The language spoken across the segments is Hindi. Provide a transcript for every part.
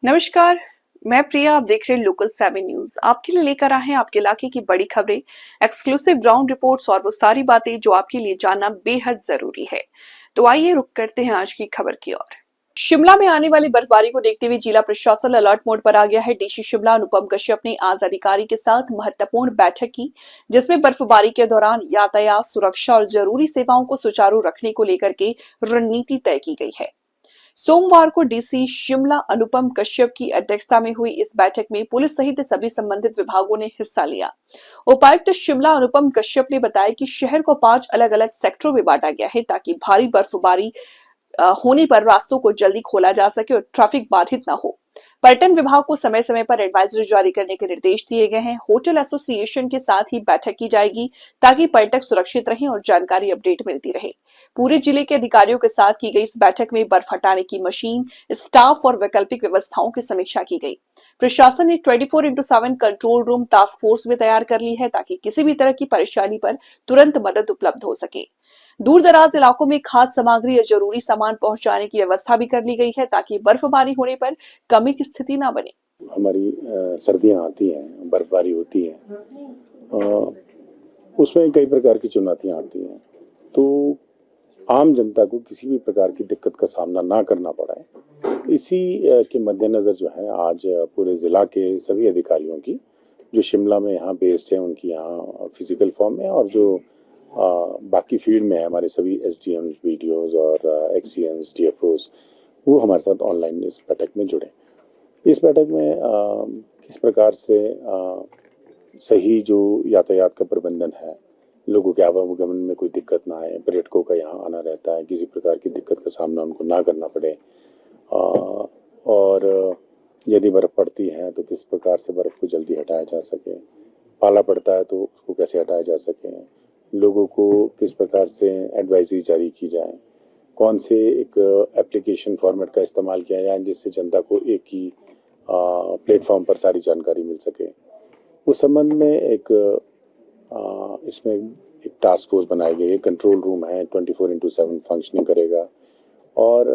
नमस्कार। मैं प्रिया, आप देख रहे हैं लोकल 7 न्यूज। आपके लिए लेकर आए हैं आपके इलाके की बड़ी खबरें, एक्सक्लूसिव ग्राउंड रिपोर्ट्स और वो सारी बातें जो आपके लिए जानना बेहद जरूरी है। तो आइए रुक करते हैं आज की खबर की ओर। शिमला में आने वाली बर्फबारी को देखते हुए जिला प्रशासन अलर्ट मोड पर आ गया है। डीसी शिमला अनुपम कश्यप ने आज अधिकारी के साथ महत्वपूर्ण बैठक की, जिसमें बर्फबारी के दौरान यातायात सुरक्षा और जरूरी सेवाओं को सुचारू रखने को लेकर के रणनीति तय की गई है। सोमवार को डीसी शिमला अनुपम कश्यप की अध्यक्षता में हुई इस बैठक में पुलिस सहित सभी संबंधित विभागों ने हिस्सा लिया। उपायुक्त शिमला अनुपम कश्यप ने बताया कि शहर को 5 अलग अलग सेक्टरों में बांटा गया है ताकि भारी बर्फबारी होने पर रास्तों को जल्दी खोला जा सके और ट्रैफिक बाधित न हो। पर्यटन विभाग को समय समय पर एडवाइजरी जारी करने के निर्देश दिए गए हैं। होटल एसोसिएशन के साथ ही बैठक की जाएगी ताकि पर्यटक सुरक्षित रहें और जानकारी अपडेट मिलती रहे। पूरे जिले के अधिकारियों के साथ की गई इस बैठक में बर्फ हटाने की मशीन, स्टाफ और वैकल्पिक व्यवस्थाओं की समीक्षा की गई। प्रशासन ने 24x7 control room task force में तैयार कर ली है ताकि किसी भी तरह की परेशानी पर तुरंत मदद उपलब्ध हो सके। दूर दराज इलाकों में खाद्य सामग्री या जरूरी सामान पहुंचाने की व्यवस्था भी कर ली गई है ताकि बर्फबारी होने पर कमी की स्थिति न बने। हमारी सर्दियां आती हैं, बर्फबारी होती है, उसमें कई प्रकार की चुनौतियां आती हैं, तो आम जनता को किसी भी प्रकार की दिक्कत का सामना ना करना पड़ा है। इसी के मद्देनज़र जो है आज पूरे ज़िला के सभी अधिकारियों की जो शिमला में यहाँ बेस्ड है उनकी यहाँ फिजिकल फॉर्म में और जो बाकी फील्ड में है हमारे सभी एसडीएम्स, बीडीओज और एक्सीएंस, डीएफओज वो हमारे साथ ऑनलाइन इस बैठक में जुड़े। इस बैठक में किस प्रकार से सही जो यातायात का प्रबंधन है, लोगों के आवागमन में कोई दिक्कत ना आए, पर्यटकों का यहाँ आना रहता है, किसी प्रकार की दिक्कत का सामना उनको ना करना पड़े, और यदि बर्फ़ पड़ती है तो किस प्रकार से बर्फ़ को जल्दी हटाया जा सके, पाला पड़ता है तो उसको कैसे हटाया जा सके, लोगों को किस प्रकार से एडवाइजरी जारी की जाए, कौन से एक एप्लीकेशन फॉर्मेट का इस्तेमाल किया जाए जिससे जनता को एक ही प्लेटफॉर्म पर सारी जानकारी मिल सके। उस संबंध में इसमें एक टास्क फोर्स बनाई गई है, कंट्रोल रूम है, 24x7 फंक्शनिंग करेगा और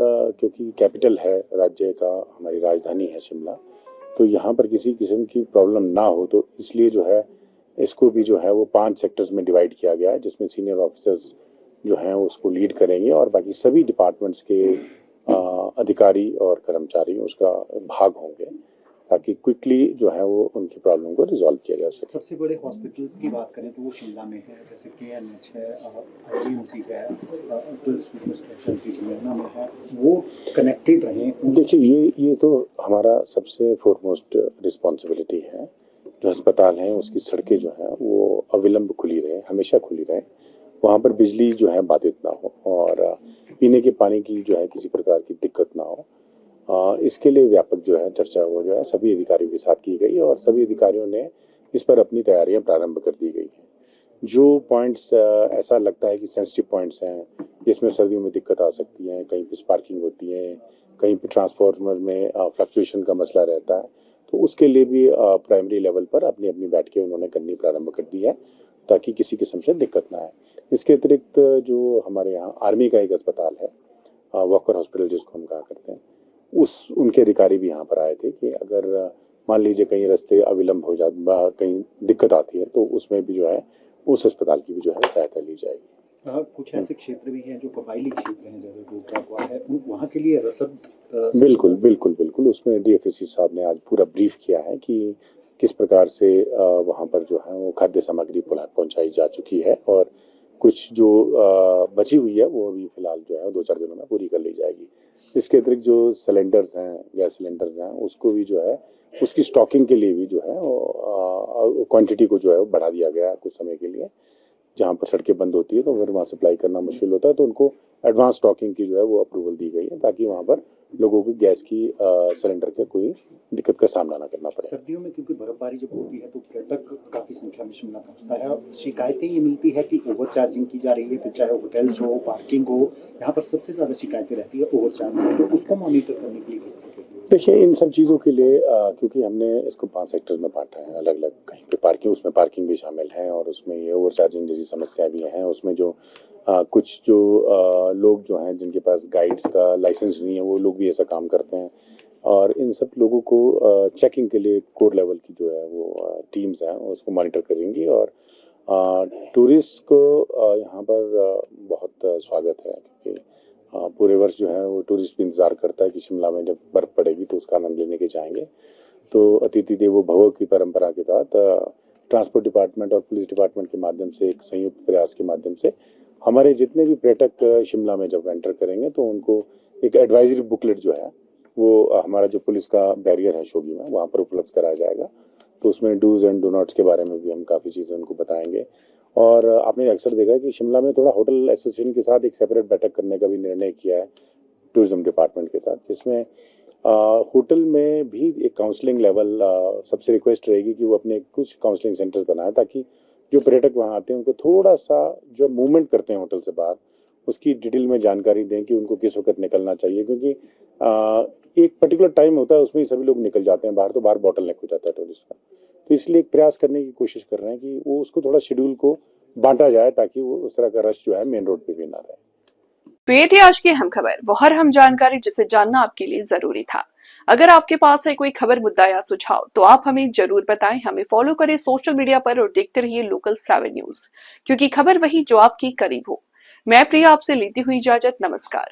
क्योंकि कैपिटल है राज्य का, हमारी राजधानी है शिमला, तो यहाँ पर किसी किस्म की प्रॉब्लम ना हो तो इसलिए जो है इसको भी जो है वो 5 सेक्टर्स में डिवाइड किया गया है, जिसमें सीनियर ऑफिसर्स जो हैं उसको लीड करेंगे और बाकी सभी डिपार्टमेंट्स के अधिकारी और कर्मचारी उसका भाग होंगे ताकि क्विकली जो है वो उनकी प्रॉब्लम को रिजॉल्व किया जा सके। सबसे बड़े हॉस्पिटल्स की बात करें तो वो शिमला में है, जैसे केएनएच है, आईजीएमसी है, अटल सुपर स्पेशलिटी शिमला में है, वो कनेक्टेड रहें। देखिए ये तो हमारा सबसे फोरमोस्ट रिस्पॉन्सिबिलिटी है। जो अस्पताल हैं उसकी सड़कें जो हैं वो अविलंब खुली रहे, हमेशा खुली रहे, वहाँ पर बिजली जो है बाधित ना हो और पीने के पानी की जो है किसी प्रकार की दिक्कत ना हो। इसके लिए व्यापक जो है चर्चा वो जो है सभी अधिकारियों के साथ की गई और सभी अधिकारियों ने इस पर अपनी तैयारियां प्रारंभ कर दी गई हैं। जो पॉइंट्स ऐसा लगता है कि सेंसिटिव पॉइंट्स हैं जिसमें सर्दियों में दिक्कत आ सकती है, कहीं पे स्पार्किंग होती है, कहीं पे ट्रांसफार्मर में फ्लक्चुएशन का मसला रहता है, तो उसके लिए भी प्राइमरी लेवल पर अपनी अपनी बैठकें उन्होंने करनी प्रारंभ कर दी है ताकि किसी किस्म से दिक्कत ना आए। इसके अतिरिक्त जो हमारे यहाँ आर्मी का एक अस्पताल है, वॉकर हॉस्पिटल जिसको हम कहा करते हैं, उनके अधिकारी भी यहाँ पर आए थे कि अगर मान लीजिए कहीं रास्ते अविलंब हो जाता, कहीं दिक्कत आती है तो उसमें भी जो है उस अस्पताल की भी जो है सहायता ली जाएगी। कुछ ऐसे क्षेत्र भी हैं जो कबायली क्षेत्र हैं, जैसे गोबरा है, वहाँ के लिए रसद बिल्कुल बिल्कुल बिल्कुल उसमें डीएफएससी साहब ने आज पूरा ब्रीफ किया है कि किस प्रकार से वहाँ पर जो है वो खाद्य सामग्री पहुँचाई जा चुकी है और कुछ जो बची हुई है वो अभी फिलहाल जो है 2-4 दिनों में पूरी कर ली जाएगी। इसके अतिरिक्त जो सिलेंडर्स हैं, गैस सिलेंडर्स हैं, उसको भी जो है उसकी स्टॉकिंग के लिए भी जो है क्वांटिटी को जो है बढ़ा दिया गया है कुछ समय के लिए। जहाँ पर सड़कें बंद होती है तो फिर वहाँ सप्लाई करना मुश्किल होता है तो उनको एडवांस स्टॉकिंग की जो है वो अप्रूवल दी गई है ताकि वहाँ पर लोगों को गैस की सिलेंडर का कोई दिक्कत का सामना ना करना पड़े। सर्दियों में क्योंकि बर्फबारी जब होती है तो पर्यटक काफ़ी संख्या में शिमला पहुँचता है। शिकायतें ये मिलती है कि ओवर चार्जिंग की जा रही है, फिर चाहे होटल्स हो, पार्किंग हो, यहाँ पर सबसे ज़्यादा शिकायतें रहती है ओवर चार्जिंग, तो उसको मॉनिटर करने के लिए देखिए इन सब चीज़ों के लिए क्योंकि हमने इसको 5 सेक्टर में बांटा है अलग अलग, कहीं पे पार्किंग, उसमें पार्किंग भी शामिल है और उसमें ये ओवर चार्जिंग जैसी समस्या भी हैं। उसमें जो कुछ जो लोग जो हैं जिनके पास गाइड्स का लाइसेंस नहीं है वो लोग भी ऐसा काम करते हैं। और इन सब लोगों को चेकिंग के लिए कोर लेवल की जो है वो टीम्स हैं उसको मॉनिटर करेंगी। और टूरिस्ट को यहाँ पर बहुत स्वागत है, क्योंकि पूरे वर्ष जो है वो टूरिस्ट भी इंतज़ार करता है कि शिमला में जब बर्फ़ पड़ेगी तो उसका आनंद लेने के जाएंगे। तो अतिथि देवो भव की परंपरा के तहत ट्रांसपोर्ट डिपार्टमेंट और पुलिस डिपार्टमेंट के माध्यम से एक संयुक्त प्रयास के माध्यम से हमारे जितने भी पर्यटक शिमला में जब एंटर करेंगे तो उनको एक एडवाइजरी बुकलेट जो है वो हमारा जो पुलिस का बैरियर है शोगी में वहाँ पर उपलब्ध कराया जाएगा। तो उसमें डूज एंड डू नॉट्स के बारे में भी हम काफ़ी चीज़ें उनको बताएंगे। और आपने अक्सर देखा है कि शिमला में थोड़ा होटल एसोसिएशन के साथ एक सेपरेट बैठक करने का भी निर्णय किया है टूरिज्म डिपार्टमेंट के साथ, जिसमें होटल में भी एक काउंसलिंग लेवल सबसे रिक्वेस्ट रहेगी कि वो अपने कुछ काउंसलिंग सेंटर्स बनाएं, ताकि जो पर्यटक वहाँ आते हैं उनको थोड़ा सा जो मूवमेंट करते हैं होटल से बाहर उसकी डिटेल में जानकारी दें कि उनको किस वक्त निकलना चाहिए, क्योंकि एक पर्टिकुलर टाइम होता है उसमें ही सभी लोग निकल जाते हैं बाहर, तो बाहर बॉटल नेक हो जाता है टूरिस्ट का। तो इसलिए एक प्रयास करने की कोशिश कर रहे हैं कि वो उसको थोड़ा शेड्यूल को बांटा जाए ताकि वो उस तरह का रश जो है मेन रोड पे भी ना रहे। तो ये थी आज की अहम खबर, वो हर अहम जानकारी जिसे जानना आपके लिए जरूरी था। अगर आपके पास है कोई खबर, मुद्दा या सुझाव तो आप हमें जरूर बताएं। हमें फॉलो करें सोशल मीडिया पर और देखते रहिए लोकल 7 न्यूज, क्योंकि खबर वही जो आपके करीब हो। मैं प्रिया आपसे लेती हुई इजाजत, नमस्कार।